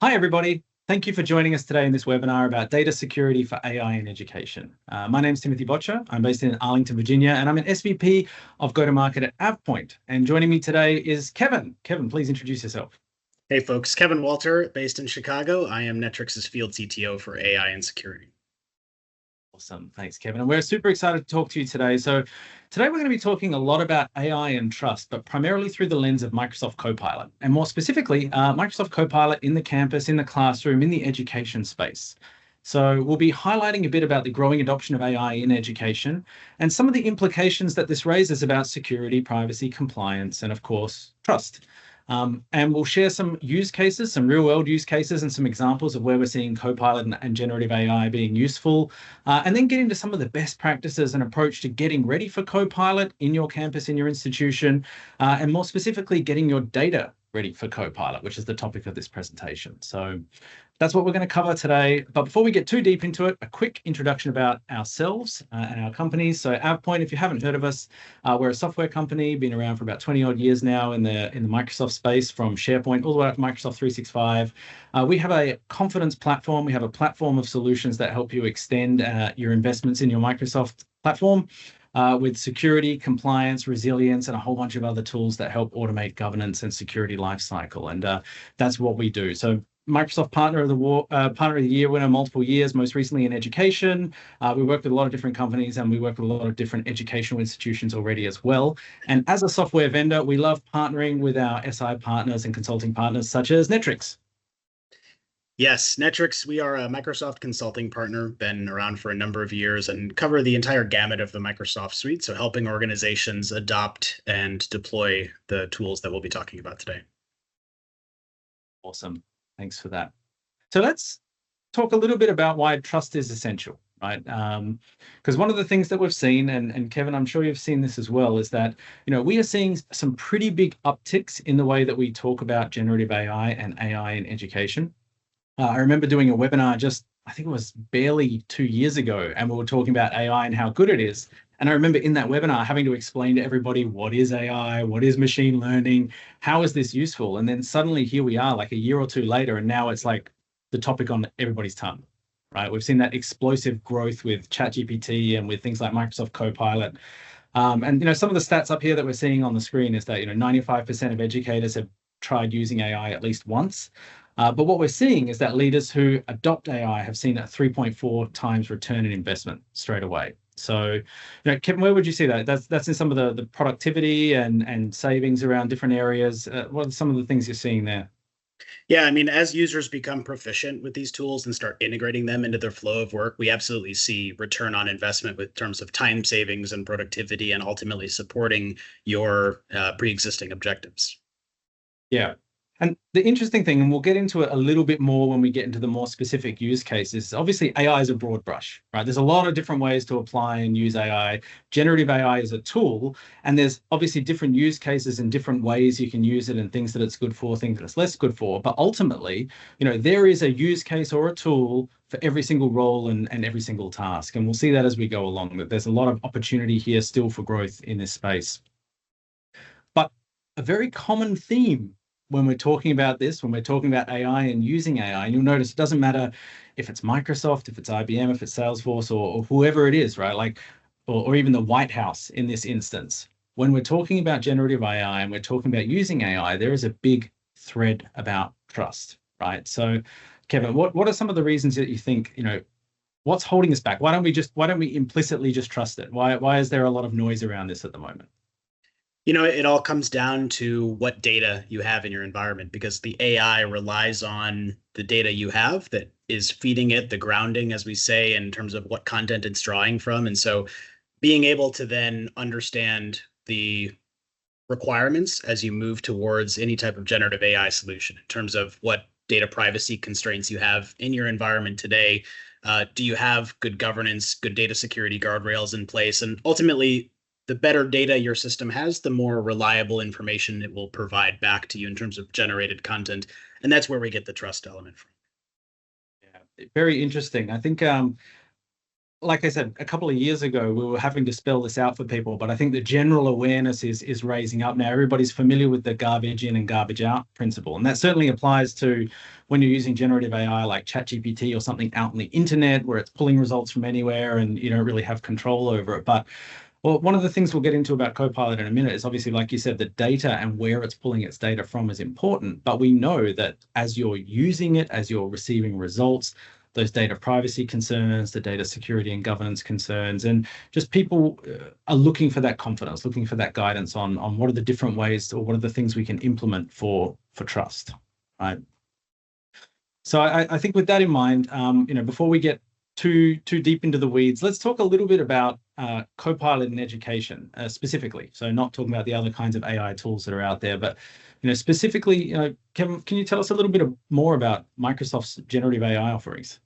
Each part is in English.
Hi, everybody. Thank you for joining us today in this webinar about data security for AI in education. My name is Timothy Botcher. I'm based in Arlington, Virginia, and I'm an SVP of go-to-market at AvePoint. And joining me today is Kevin. Kevin, please introduce yourself. Hey folks, Kevin Walter, based in Chicago. I am Netrix's field CTO for AI and security. Awesome. Thanks, Kevin. And we're super excited to talk to you today. So today we're going to be talking a lot about AI and trust, but primarily through the lens of Microsoft Copilot, and more specifically, Microsoft Copilot in the campus, in the classroom, in the education space. So we'll be highlighting a bit about the growing adoption of AI in education and some of the implications that this raises about security, privacy, compliance, and of course, trust. And we'll share some use cases, some real world use cases and some examples of where we're seeing Copilot and generative AI being useful, and then get into some of the best practices and approach to getting ready for Copilot in your campus, in your institution, and more specifically, getting your data ready for Copilot, which is the topic of this presentation. So that's what we're going to cover today. But before we get too deep into it, a quick introduction about ourselves and our companies. So AvePoint, if you haven't heard of us, we're a software company, been around for about 20 odd years now in the Microsoft space, from SharePoint all the way up to Microsoft 365. We have a confidence platform. We have a platform of solutions that help you extend your investments in your Microsoft platform. With security, compliance, resilience, and a whole bunch of other tools that help automate governance and security lifecycle. And that's what we do. So Microsoft Partner of the Year winner multiple years, most recently in education. We work with a lot of different companies, and we work with a lot of different educational institutions already as well. And as a software vendor, we love partnering with our SI partners and consulting partners such as Netrix. Yes, Netrix, we are a Microsoft consulting partner, been around for a number of years and cover the entire gamut of the Microsoft suite. So helping organizations adopt and deploy the tools that we'll be talking about today. Awesome. Thanks for that. So let's talk a little bit about why trust is essential, right? Because one of the things that we've seen, and Kevin, I'm sure you've seen this as well, is that we are seeing some pretty big upticks in the way that we talk about generative AI and AI in education. I remember doing a webinar I think it was barely 2 years ago, and we were talking about AI and how good it is. And I remember in that webinar having to explain to everybody, what is AI, what is machine learning, how is this useful? And then suddenly here we are, like a year or two later, and now it's like the topic on everybody's tongue, right? We've seen that explosive growth with ChatGPT and with things like Microsoft Copilot. And some of the stats up here that we're seeing on the screen is that 95% of educators have tried using AI at least once. But what we're seeing is that leaders who adopt AI have seen a 3.4 times return in investment straight away. So, Kevin, where would you see that? That's in some of the productivity and savings around different areas. What are some of the things you're seeing there? Yeah, I mean, as users become proficient with these tools and start integrating them into their flow of work, we absolutely see return on investment with terms of time savings and productivity, and ultimately supporting your pre-existing objectives. Yeah. And the interesting thing, and we'll get into it a little bit more when we get into the more specific use cases, obviously AI is a broad brush, right? There's a lot of different ways to apply and use AI. Generative AI is a tool, and there's obviously different use cases and different ways you can use it, and things that it's good for, things that it's less good for. But ultimately, there is a use case or a tool for every single role and every single task. And we'll see that as we go along, that there's a lot of opportunity here still for growth in this space. But a very common theme when we're talking about this, when we're talking about AI and using AI, and you'll notice it doesn't matter if it's Microsoft, if it's IBM, if it's Salesforce, or whoever it is, right? Or even the White House in this instance. When we're talking about generative AI and we're talking about using AI, there is a big thread about trust, right? So, Kevin, what are some of the reasons that you think, what's holding us back? Why don't we implicitly just trust it? Why is there a lot of noise around this at the moment? It all comes down to what data you have in your environment, because the AI relies on the data you have that is feeding it the grounding, as we say, in terms of what content it's drawing from. And so being able to then understand the requirements as you move towards any type of generative AI solution in terms of what data privacy constraints you have in your environment today. Do you have good governance, good data security guardrails in place? And ultimately, the better data your system has, the more reliable information it will provide back to you in terms of generated content. And that's where we get the trust element from. Yeah, very interesting. I think like I said, a couple of years ago, we were having to spell this out for people, but I think the general awareness is raising up now. Everybody's familiar with the garbage in and garbage out principle. And that certainly applies to when you're using generative AI like ChatGPT or something out on the internet where it's pulling results from anywhere and you don't really have control over it. But well, one of the things we'll get into about Copilot in a minute is obviously, like you said, the data and where it's pulling its data from is important. But we know that as you're using it, as you're receiving results, those data privacy concerns, the data security and governance concerns, and just people are looking for that confidence, looking for that guidance on what are the different ways or what are the things we can implement for trust, right? So I think with that in mind, before we get too deep into the weeds, let's talk a little bit about Copilot in education specifically. So not talking about the other kinds of AI tools that are out there, but specifically, Kevin, can you tell us a little bit more about Microsoft's generative AI offerings?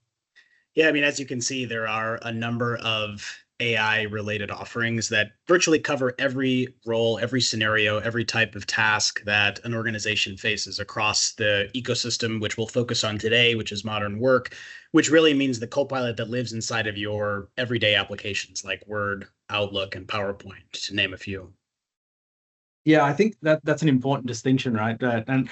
Yeah, I mean, as you can see, there are a number of AI-related offerings that virtually cover every role, every scenario, every type of task that an organization faces across the ecosystem, which we'll focus on today, which is modern work, which really means the Copilot that lives inside of your everyday applications like Word, Outlook, and PowerPoint, to name a few. Yeah, I think that's an important distinction, right? And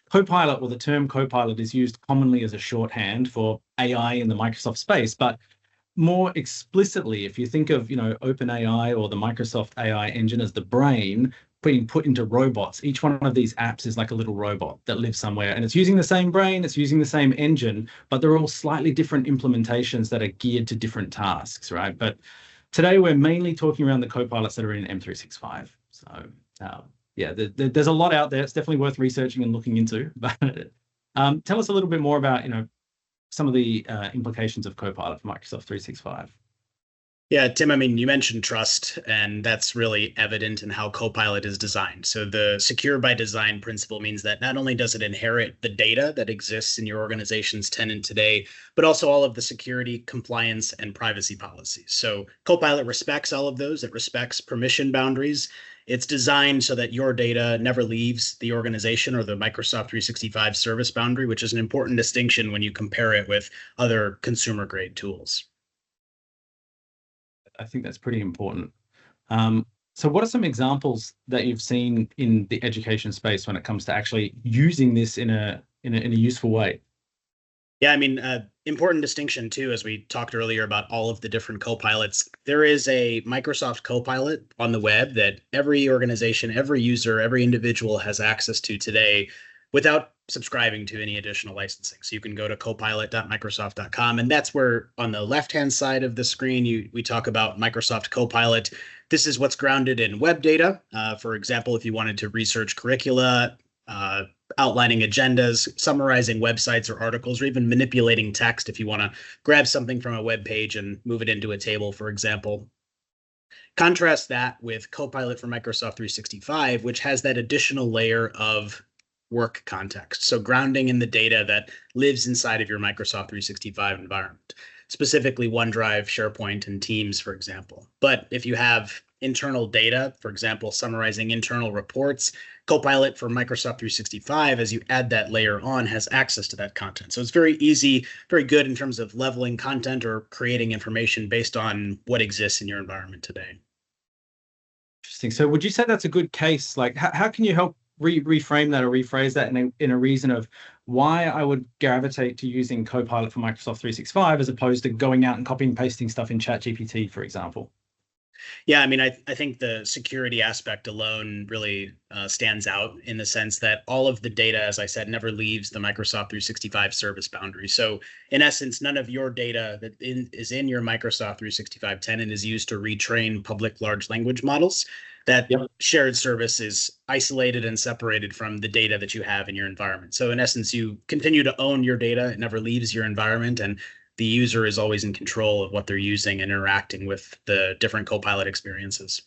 Copilot, or the term Copilot, is used commonly as a shorthand for AI in the Microsoft space, but more explicitly, if you think of OpenAI or the Microsoft AI engine as the brain being put into robots, each one of these apps is like a little robot that lives somewhere, and it's using the same brain, it's using the same engine, but they're all slightly different implementations that are geared to different tasks, right? But today we're mainly talking around the Copilots that are in M365. So yeah, there's a lot out there. It's definitely worth researching and looking into. But tell us a little bit more about some of the implications of Copilot for Microsoft 365. Yeah, Tim, I mean, you mentioned trust, and that's really evident in how Copilot is designed. So the secure by design principle means that not only does it inherit the data that exists in your organization's tenant today, but also all of the security, compliance, and privacy policies. So Copilot respects all of those. It respects permission boundaries. It's designed so that your data never leaves the organization or the Microsoft 365 service boundary, which is an important distinction when you compare it with other consumer grade tools. I think that's pretty important. So what are some examples that you've seen in the education space when it comes to actually using this in a useful way? Yeah, I mean, important distinction too, as we talked earlier about all of the different Copilots. There is a Microsoft Copilot on the web that every organization, every user, every individual has access to today without subscribing to any additional licensing. So you can go to copilot.microsoft.com, and that's where on the left-hand side of the screen, we talk about Microsoft Copilot. This is what's grounded in web data. For example, if you wanted to research curricula, outlining agendas, summarizing websites or articles, or even manipulating text if you want to grab something from a web page and move it into a table, for example. Contrast that with Copilot for Microsoft 365, which has that additional layer of work context. So grounding in the data that lives inside of your Microsoft 365 environment, specifically OneDrive, SharePoint, and Teams, for example. But if you have internal data, for example, summarizing internal reports, Copilot for Microsoft 365, as you add that layer on, has access to that content. So it's very easy, very good in terms of leveling content or creating information based on what exists in your environment today. Interesting. So would you say that's a good case? Like, how can you help reframe that or rephrase that in a reason of why I would gravitate to using Copilot for Microsoft 365 as opposed to going out and copying and pasting stuff in ChatGPT, for example? Yeah, I mean, I think the security aspect alone really stands out in the sense that all of the data, as I said, never leaves the Microsoft 365 service boundary. So in essence, none of your data that is in your Microsoft 365 tenant is used to retrain public large language models. That shared service is isolated and separated from the data that you have in your environment. So in essence, you continue to own your data. It never leaves your environment, and the user is always in control of what they're using and interacting with the different Copilot experiences.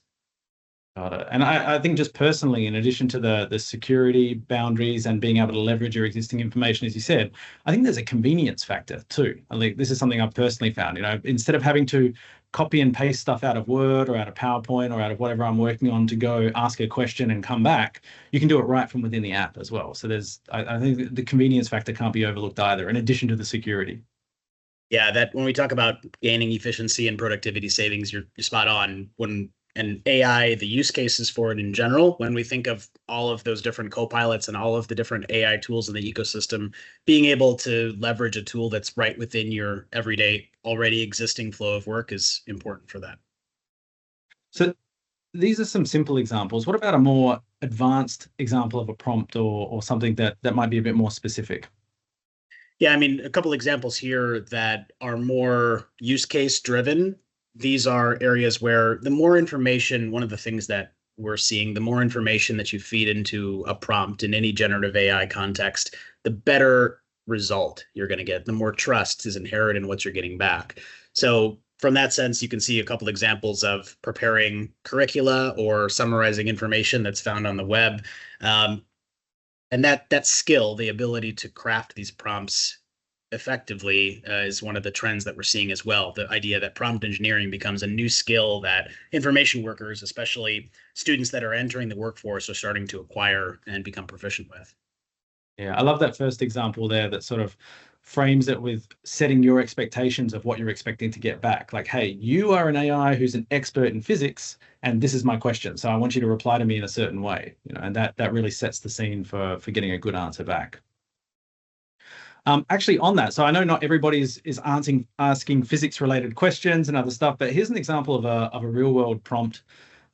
Got it. And I think just personally, in addition to the security boundaries and being able to leverage your existing information, as you said, I think there's a convenience factor too. I think this is something I've personally found, instead of having to copy and paste stuff out of Word or out of PowerPoint or out of whatever I'm working on to go ask a question and come back, you can do it right from within the app as well. So I think the convenience factor can't be overlooked either, in addition to the security. Yeah, that when we talk about gaining efficiency and productivity savings, you're spot on. When and AI, the use cases for it in general, when we think of all of those different co-pilots and all of the different AI tools in the ecosystem, being able to leverage a tool that's right within your everyday already existing flow of work is important for that. So these are some simple examples. What about a more advanced example of a prompt or something that might be a bit more specific? Yeah, I mean, a couple examples here that are more use case driven. These are areas where the more information, one of the things that we're seeing, the more information that you feed into a prompt in any generative AI context, the better result you're going to get, the more trust is inherent in what you're getting back. So, from that sense, you can see a couple examples of preparing curricula or summarizing information that's found on the web. Um, and that skill, the ability to craft these prompts effectively, is one of the trends that we're seeing as well. The idea that prompt engineering becomes a new skill that information workers, especially students that are entering the workforce, are starting to acquire and become proficient with. Yeah, I love that first example there that sort of frames it with setting your expectations of what you're expecting to get back. Like, hey, you are an AI who's an expert in physics, and this is my question. So I want you to reply to me in a certain way, and that really sets the scene for getting a good answer back. Actually, on that, so I know not everybody is asking physics related questions and other stuff, but here's an example of a real world prompt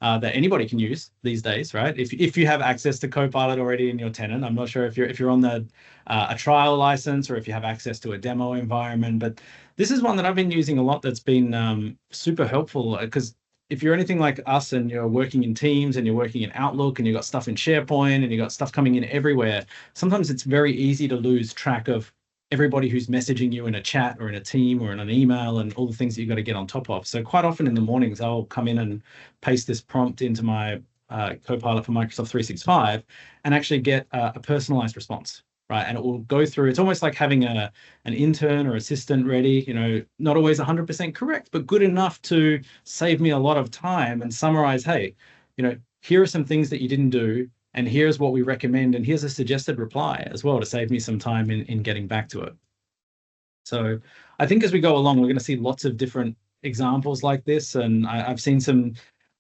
that anybody can use these days, right? If you have access to Copilot already in your tenant, I'm not sure if you're on the a trial license or if you have access to a demo environment, but this is one that I've been using a lot. That's been super helpful because if you're anything like us and you're working in Teams and you're working in Outlook and you've got stuff in SharePoint and you've got stuff coming in everywhere, sometimes it's very easy to lose track of everybody who's messaging you in a chat or in a team or in an email and all the things that you've got to get on top of. So quite often in the mornings, I'll come in and paste this prompt into my Copilot for Microsoft 365 and actually get a personalized response, right? And it will go through, it's almost like having an intern or assistant ready, not always 100% correct, but good enough to save me a lot of time and summarize, hey, here are some things that you didn't do and here's what we recommend, and here's a suggested reply as well to save me some time in getting back to it. So I think as we go along, we're going to see lots of different examples like this, and I've seen some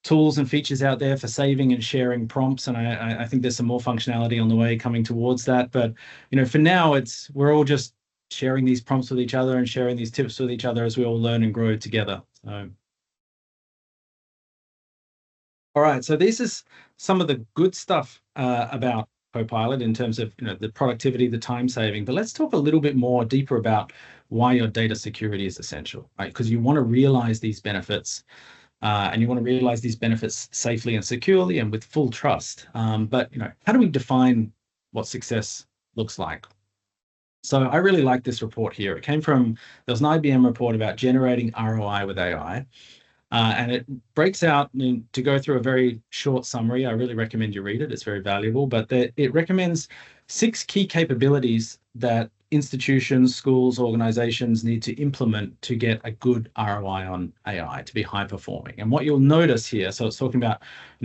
tools and features out there for saving and sharing prompts, and I think there's some more functionality on the way coming towards that. But for now, we're all just sharing these prompts with each other and sharing these tips with each other as we all learn and grow together. So. All right, so this is some of the good stuff about Copilot in terms of the productivity, the time saving. But let's talk a little bit more deeper about why your data security is essential, right? Because you want to realize these benefits, and you want to realize these benefits safely and securely and with full trust. But how do we define what success looks like? So I really like this report here. It came from there was an IBM report about generating ROI with AI. And it breaks out to go through a very short summary. I really recommend you read it. It's very valuable. But it recommends 6 key capabilities that institutions, schools, organizations need to implement to get a good ROI on AI to be high performing. And what you'll notice here, so it's talking about,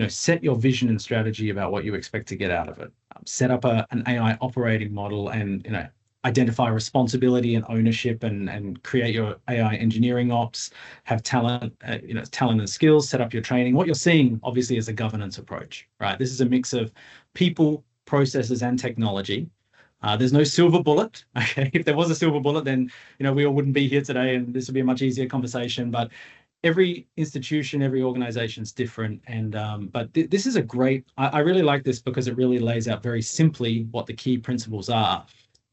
set your vision and strategy about what you expect to get out of it. Set up an AI operating model and, identify responsibility and ownership and create your AI engineering ops, have talent, talent and skills, set up your training. What you're seeing obviously is a governance approach, right? This is a mix of people, processes, and technology. There's no silver bullet. Okay, if there was a silver bullet, then we all wouldn't be here today, and this would be a much easier conversation. But every institution, every organization is different, and but this is a great. I really like this because it really lays out very simply what the key principles are.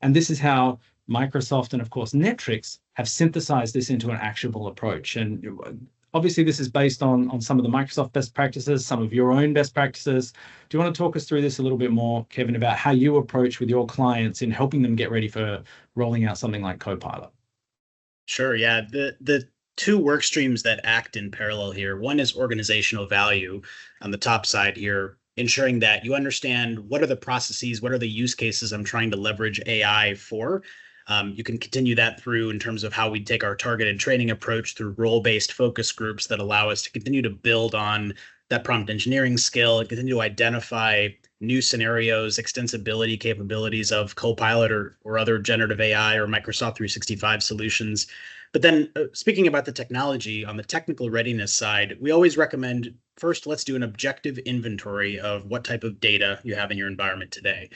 And this is how Microsoft and, of course, Netrix have synthesized this into an actionable approach. And obviously, this is based on some of the Microsoft best practices, some of your own best practices. Do you want to talk us through this a little bit more, Kevin, about how you approach with your clients in helping them get ready for rolling out something like Copilot? Sure. Yeah. The two work streams that act in parallel here. One is organizational value on the top side here, ensuring that you understand what are the processes, what are the use cases I'm trying to leverage AI for. You can continue that through in terms of how we take our targeted training approach through role-based focus groups that allow us to continue to build on that prompt engineering skill and continue to identify new scenarios, extensibility capabilities of Copilot or other generative AI or Microsoft 365 solutions. But then speaking about the technology, on the technical readiness side, we always recommend first, let's do an objective inventory of what type of data you have in your environment today.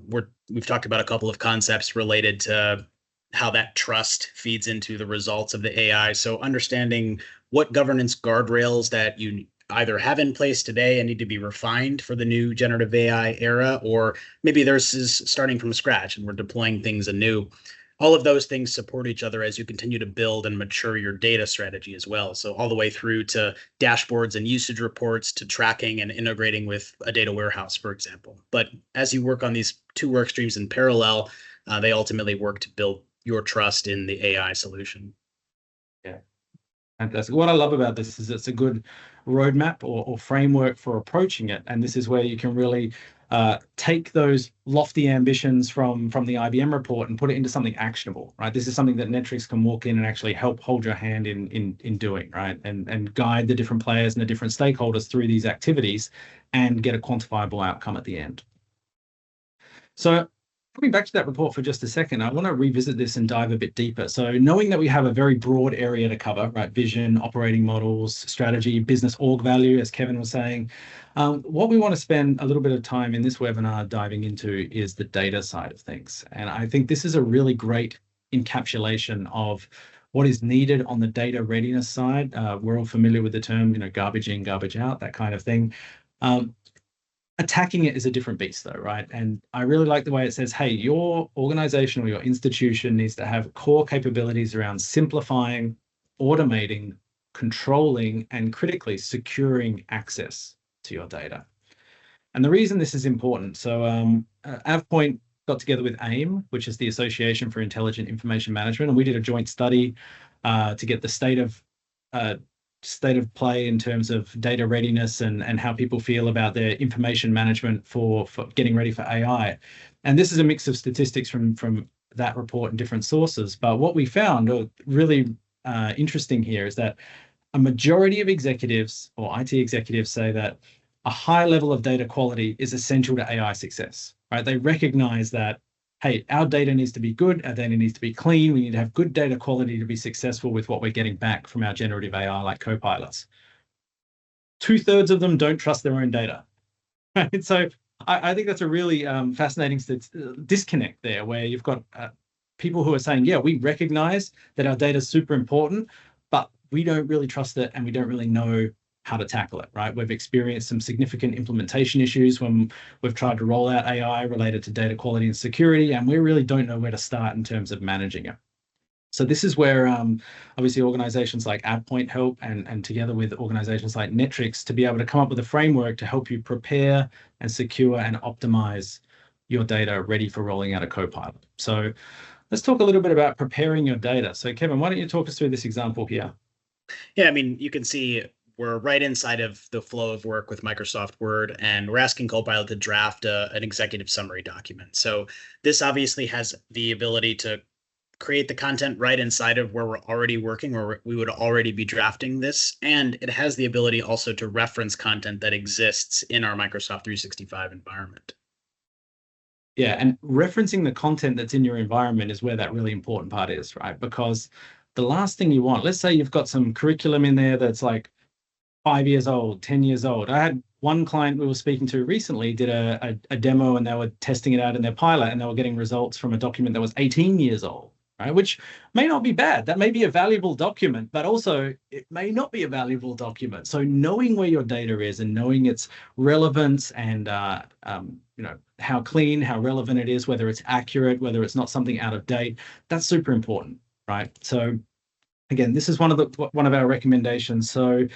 We've talked about a couple of concepts related to how that trust feeds into the results of the AI. So understanding what governance guardrails that you either have in place today and need to be refined for the new generative AI era, or maybe theirs is starting from scratch and we're deploying things anew. All of those things support each other as you continue to build and mature your data strategy as well. So all the way through to dashboards and usage reports to tracking and integrating with a data warehouse, for example. But as you work on these two work streams in parallel, they ultimately work to build your trust in the AI solution. Yeah, fantastic. What I love about this is it's a good roadmap or framework for approaching it. And this is where you can really take those lofty ambitions from the IBM report and put it into something actionable, right? This is something that Netrix can walk in and actually help hold your hand in doing, right? And guide the different players and the different stakeholders through these activities and get a quantifiable outcome at the end. So coming back to that report for just a second, I want to revisit this and dive a bit deeper. So knowing that we have a very broad area to cover, right? Vision, operating models, strategy, business org value, as Kevin was saying, what we want to spend a little bit of time in this webinar diving into is the data side of things. And I think this is a really great encapsulation of what is needed on the data readiness side. We're all familiar with the term, garbage in, garbage out, that kind of thing. Attacking it is a different beast though, right? And I really like the way it says, hey, your organization or your institution needs to have core capabilities around simplifying, automating, controlling, and critically securing access to your data. And the reason this is important, so AvePoint got together with AIM, which is the Association for Intelligent Information Management, and we did a joint study to get the state of play in terms of data readiness and how people feel about their information management for getting ready for AI. And this is a mix of statistics from that report and different sources. But what we found really interesting here is that a majority of executives or IT executives say that a high level of data quality is essential to AI success, right? They recognize that, hey, our data needs to be good, our data needs to be clean, we need to have good data quality to be successful with what we're getting back from our generative AI like copilots. 2/3 of them don't trust their own data, right? So I think that's a really fascinating disconnect there, where you've got people who are saying, yeah, we recognize that our data is super important, but we don't really trust it and we don't really know how to tackle it, right? We've experienced some significant implementation issues when we've tried to roll out AI related to data quality and security, and we really don't know where to start in terms of managing it. So this is where obviously organizations like AvePoint help, and together with organizations like Netrix, to be able to come up with a framework to help you prepare and secure and optimize your data ready for rolling out a Copilot. So let's talk a little bit about preparing your data. So Kevin, why don't you talk us through this example here? Yeah, I mean, you can see we're right inside of the flow of work with Microsoft Word, and we're asking Copilot to draft an executive summary document. So this obviously has the ability to create the content right inside of where we're already working, or we would already be drafting this. And it has the ability also to reference content that exists in our Microsoft 365 environment. Yeah, and referencing the content that's in your environment is where that really important part is, right? Because the last thing you want, let's say you've got some curriculum in there that's like 5 years old, 10 years old. I had one client we were speaking to recently did a demo, and they were testing it out in their pilot, and they were getting results from a document that was 18 years old, right? Which may not be bad. That may be a valuable document, but also it may not be a valuable document. So knowing where your data is and knowing its relevance and how clean, how relevant it is, whether it's accurate, whether it's not something out of date, that's super important, right? So again, this is one of our recommendations. So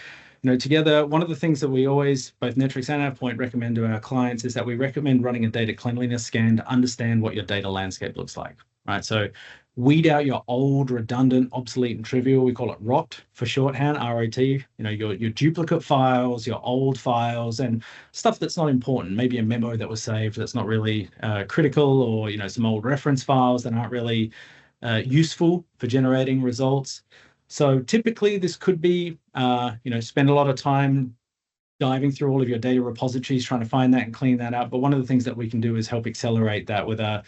together, one of the things that we always, both Netrix and AvePoint, recommend to our clients is that we recommend running a data cleanliness scan to understand what your data landscape looks like, right? So weed out your old, redundant, obsolete, and trivial. We call it ROT for shorthand, ROT. Your duplicate files, your old files, and stuff that's not important. Maybe a memo that was saved that's not really critical, or some old reference files that aren't really useful for generating results. So typically this could be, spend a lot of time diving through all of your data repositories, trying to find that and clean that up. But one of the things that we can do is help accelerate that with a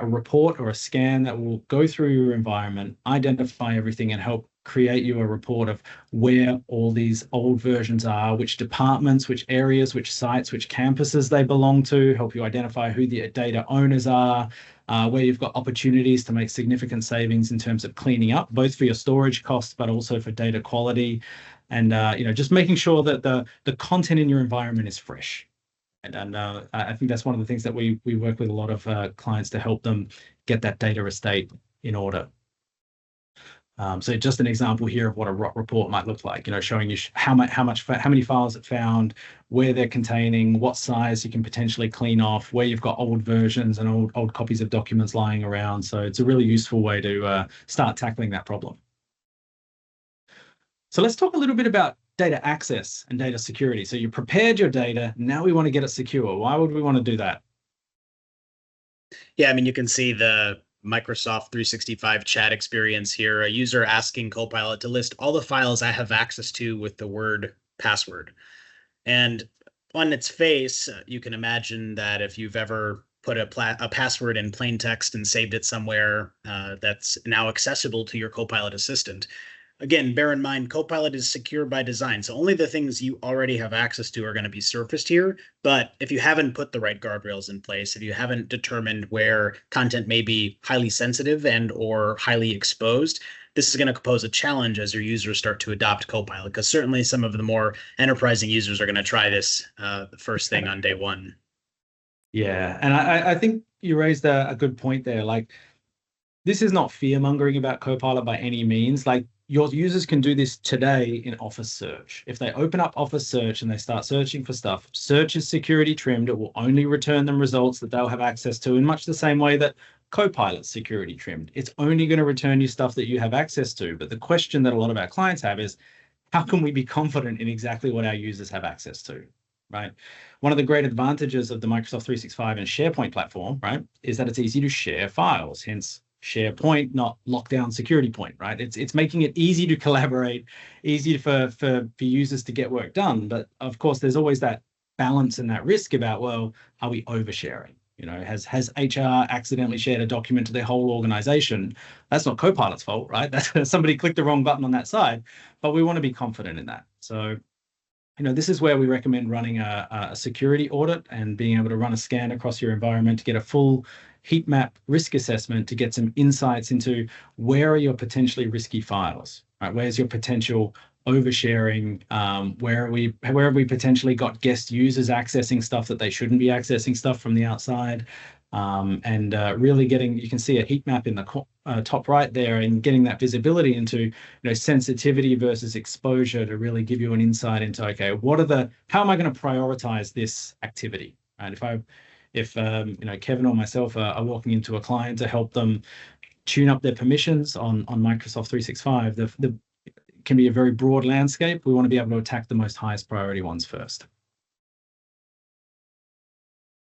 report or a scan that will go through your environment, identify everything, and help create you a report of where all these old versions are, which departments, which areas, which sites, which campuses they belong to, help you identify who the data owners are, where you've got opportunities to make significant savings in terms of cleaning up, both for your storage costs, but also for data quality. And just making sure that the content in your environment is fresh. And I think that's one of the things that we work with a lot of clients to help them get that data estate in order. So just an example here of what a ROT report might look like, showing you how many files it found, where they're containing, what size you can potentially clean off, where you've got old versions and old copies of documents lying around. So it's a really useful way to start tackling that problem. So let's talk a little bit about data access and data security. So you prepared your data. Now we want to get it secure. Why would we want to do that? Yeah, I mean, you can see the Microsoft 365 chat experience here. A user asking Copilot to list all the files I have access to with the word password. And on its face, you can imagine that if you've ever put a password in plain text and saved it somewhere that's now accessible to your Copilot assistant. Again, bear in mind, Copilot is secure by design. So only the things you already have access to are going to be surfaced here. But if you haven't put the right guardrails in place, if you haven't determined where content may be highly sensitive and or highly exposed, this is going to pose a challenge as your users start to adopt Copilot, because certainly some of the more enterprising users are going to try this the first thing on day one. Yeah, and I think you raised a good point there. Like, this is not fear mongering about Copilot by any means. Like, your users can do this today in Office Search. If they open up Office Search and they start searching for stuff, Search is security trimmed. It will only return them results that they'll have access to in much the same way that Copilot's security trimmed. It's only going to return you stuff that you have access to. But the question that a lot of our clients have is, how can we be confident in exactly what our users have access to, right? One of the great advantages of the Microsoft 365 and SharePoint platform, right, is that it's easy to share files, hence SharePoint, not lockdown security point, right? It's making it easy to collaborate, easy for users to get work done. But of course, there's always that balance and that risk about, well, are we oversharing? Has HR accidentally shared a document to their whole organization? That's not Copilot's fault, right? That's somebody clicked the wrong button on that side, but we want to be confident in that. So, this is where we recommend running a security audit and being able to run a scan across your environment to get a full heat map risk assessment, to get some insights into where are your potentially risky files, right? Where's your potential oversharing? Where have we potentially got guest users accessing stuff that they shouldn't be accessing stuff from the outside? And really you can see a heat map in the top right there, and getting that visibility into sensitivity versus exposure to really give you an insight into, okay, how am I going to prioritize this activity? Right? If Kevin or myself are walking into a client to help them tune up their permissions on Microsoft 365, the can be a very broad landscape. We want to be able to attack the most highest priority ones first.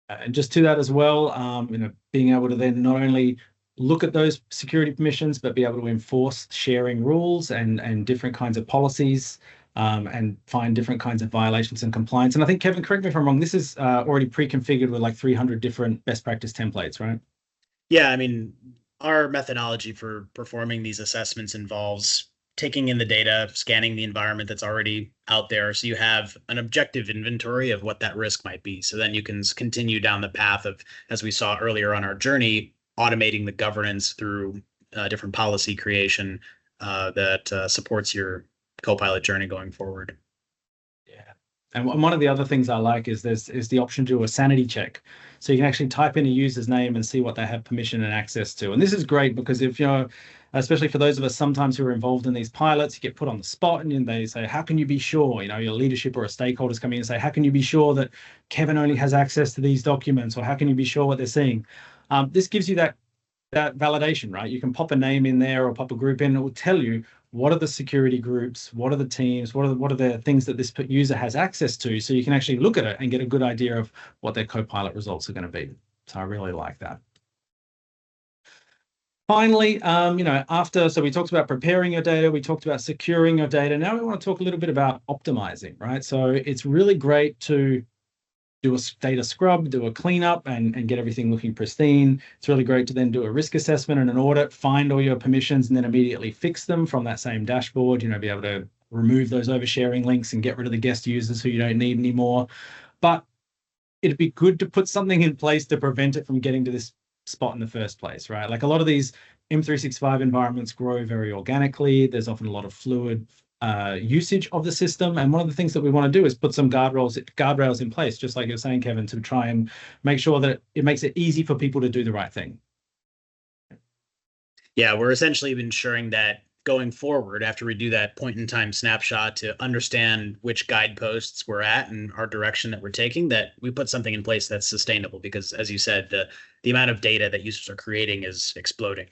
And just to that as well, being able to then not only look at those security permissions, but be able to enforce sharing rules and different kinds of policies, and find different kinds of violations and compliance. And I think, Kevin, correct me if I'm wrong, this is already pre-configured with like 300 different best practice templates, right? Yeah, I mean, our methodology for performing these assessments involves taking in the data, scanning the environment that's already out there. So you have an objective inventory of what that risk might be. So then you can continue down the path of, as we saw earlier on our journey, automating the governance through different policy creation that supports your Copilot journey going forward. Yeah. And one of the other things I like is there's the option to do a sanity check. So you can actually type in a user's name and see what they have permission and access to. And this is great because if especially for those of us sometimes who are involved in these pilots, you get put on the spot and they say, how can you be sure? Your leadership or a stakeholders come in and say, how can you be sure that Kevin only has access to these documents? Or how can you be sure what they're seeing? This gives you that validation, right? You can pop a name in there or pop a group in, and it will tell you what are the security groups, what are the teams, what are the things that this user has access to, so you can actually look at it and get a good idea of what their Copilot results are going to be. So I really like that. Finally, so we talked about preparing your data, we talked about securing your data. Now we want to talk a little bit about optimizing, right? So it's really great to do a data scrub, do a cleanup, and get everything looking pristine. It's really great to then do a risk assessment and an audit, find all your permissions, and then immediately fix them from that same dashboard. Be able to remove those oversharing links and get rid of the guest users who you don't need anymore. But it'd be good to put something in place to prevent it from getting to this spot in the first place, right? Like a lot of these M365 environments grow very organically. There's often a lot of fluid usage of the system. And one of the things that we want to do is put some guardrails in place, just like you're saying, Kevin, to try and make sure that it makes it easy for people to do the right thing. Yeah, we're essentially ensuring that going forward, after we do that point in time snapshot to understand which guideposts we're at and our direction that we're taking, that we put something in place that's sustainable. Because as you said, the amount of data that users are creating is exploding.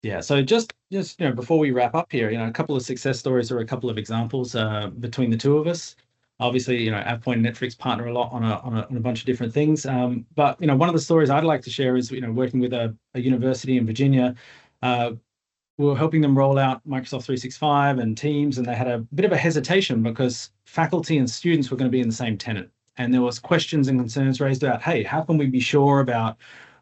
Yeah, so just before we wrap up here, a couple of success stories or a couple of examples between the two of us. Obviously, AvePoint and Netrix partner a lot on a bunch of different things. But one of the stories I'd like to share is working with a university in Virginia. We were helping them roll out Microsoft 365 and Teams, and they had a bit of a hesitation because faculty and students were going to be in the same tenant. And there was questions and concerns raised about, hey, how can we be sure about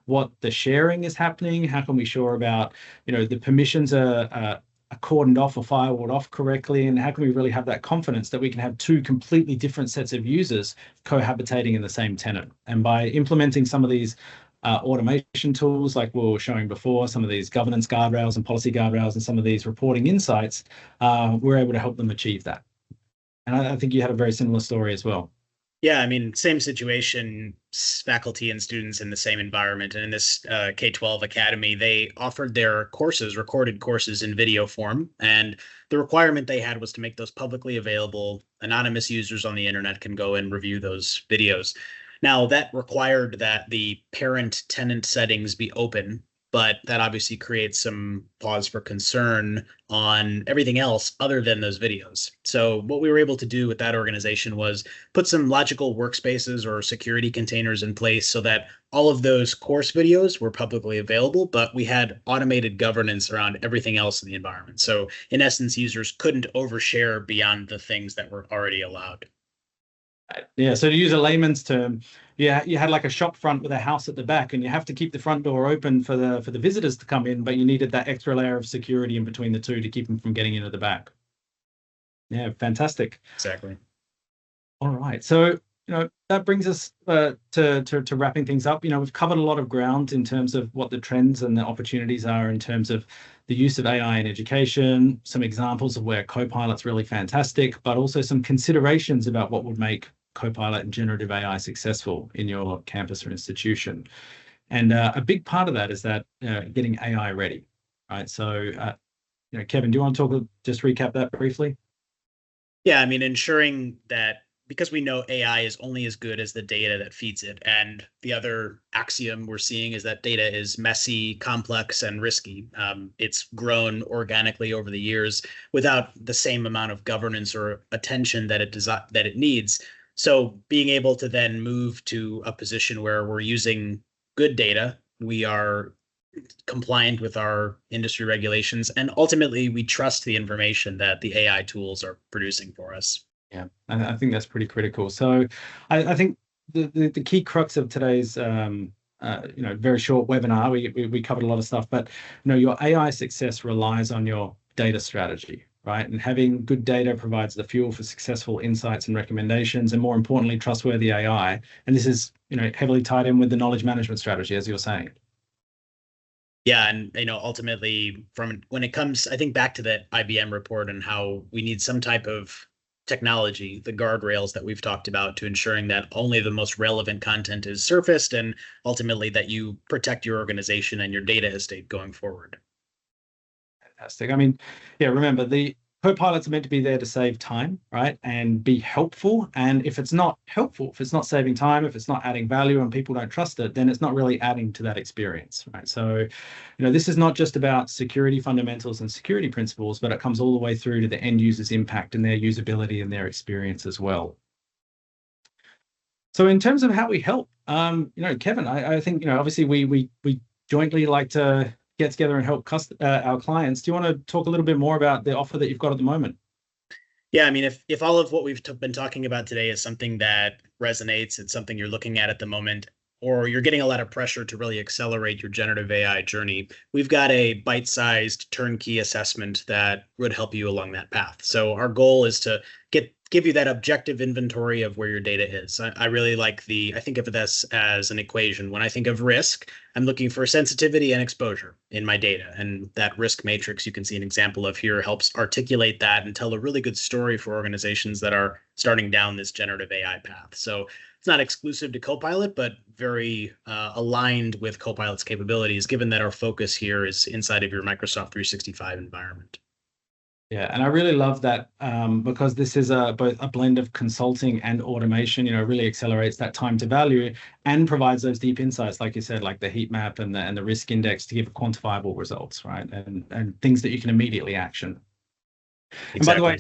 what the sharing is happening? How can we be sure about, the permissions are cordoned off or firewalled off correctly? And how can we really have that confidence that we can have two completely different sets of users cohabitating in the same tenant? And by implementing some of these automation tools, like we were showing before, some of these governance guardrails and policy guardrails and some of these reporting insights, we're able to help them achieve that. And I think you had a very similar story as well. Yeah, I mean, same situation, faculty and students in the same environment. And in this K-12 academy, they offered their courses, recorded courses in video form. And the requirement they had was to make those publicly available. Anonymous users on the internet can go and review those videos. Now, that required that the parent-tenant settings be open, but that obviously creates some pause for concern on everything else other than those videos. So what we were able to do with that organization was put some logical workspaces or security containers in place so that all of those course videos were publicly available, but we had automated governance around everything else in the environment. So in essence, users couldn't overshare beyond the things that were already allowed. Yeah, so to use a layman's term, yeah, you had like a shop front with a house at the back, and you have to keep the front door open for the visitors to come in, but you needed that extra layer of security in between the two to keep them from getting into the back. Yeah, fantastic. Exactly. All right, so that brings us to wrapping things up. We've covered a lot of ground in terms of what the trends and the opportunities are in terms of the use of AI in education, some examples of where Copilot's really fantastic, but also some considerations about what would make Copilot and generative AI successful in your campus or institution. And a big part of that is that getting AI ready, right? So, Kevin, do you want to just recap that briefly? Yeah, I mean, ensuring that because we know AI is only as good as the data that feeds it. And the other axiom we're seeing is that data is messy, complex, and risky. It's grown organically over the years without the same amount of governance or attention that it needs. So being able to then move to a position where we're using good data, we are compliant with our industry regulations, and ultimately we trust the information that the AI tools are producing for us. Yeah, I think that's pretty critical. So I think the key crux of today's very short webinar, we covered a lot of stuff, but your AI success relies on your data strategy, right? And having good data provides the fuel for successful insights and recommendations, and more importantly, trustworthy AI. And this is heavily tied in with the knowledge management strategy, as you're saying. Yeah, and ultimately, from when it comes, I think back to that IBM report and how we need some type of technology, the guardrails that we've talked about, to ensuring that only the most relevant content is surfaced, and ultimately that you protect your organization and your data estate going forward. Fantastic. I mean, yeah, remember the Copilots are meant to be there to save time, right? And be helpful. And if it's not helpful, if it's not saving time, if it's not adding value and people don't trust it, then it's not really adding to that experience, right? So, this is not just about security fundamentals and security principles, but it comes all the way through to the end user's impact and their usability and their experience as well. So in terms of how we help, Kevin, I think, obviously we jointly like to get together and help our clients. Do you want to talk a little bit more about the offer that you've got at the moment? Yeah, I mean, if all of what we've been talking about today is something that resonates, it's something you're looking at the moment, or you're getting a lot of pressure to really accelerate your generative AI journey, we've got a bite-sized turnkey assessment that would help you along that path. So our goal is to give you that objective inventory of where your data is. I really like I think of this as an equation. When I think of risk, I'm looking for sensitivity and exposure in my data. And that risk matrix you can see an example of here helps articulate that and tell a really good story for organizations that are starting down this generative AI path. So it's not exclusive to Copilot, but very aligned with Copilot's capabilities, given that our focus here is inside of your Microsoft 365 environment. Yeah, and I really love that because this is both a blend of consulting and automation, really accelerates that time to value and provides those deep insights, like you said, like the heat map and the risk index to give quantifiable results, right? And things that you can immediately action. Exactly. And by the way,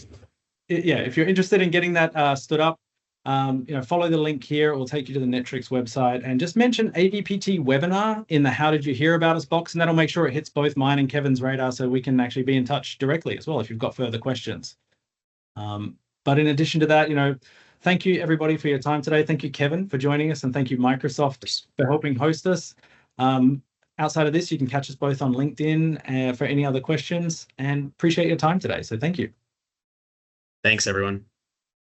yeah, if you're interested in getting that stood up, follow the link here. It will take you to the Netrix website and just mention AVPT webinar in the How Did You Hear About Us box, and that'll make sure it hits both mine and Kevin's radar so we can actually be in touch directly as well if you've got further questions. But in addition to that, thank you everybody for your time today. Thank you, Kevin, for joining us, and thank you, Microsoft, for helping host us. Outside of this, you can catch us both on LinkedIn for any other questions, and appreciate your time today. So thank you. Thanks, everyone.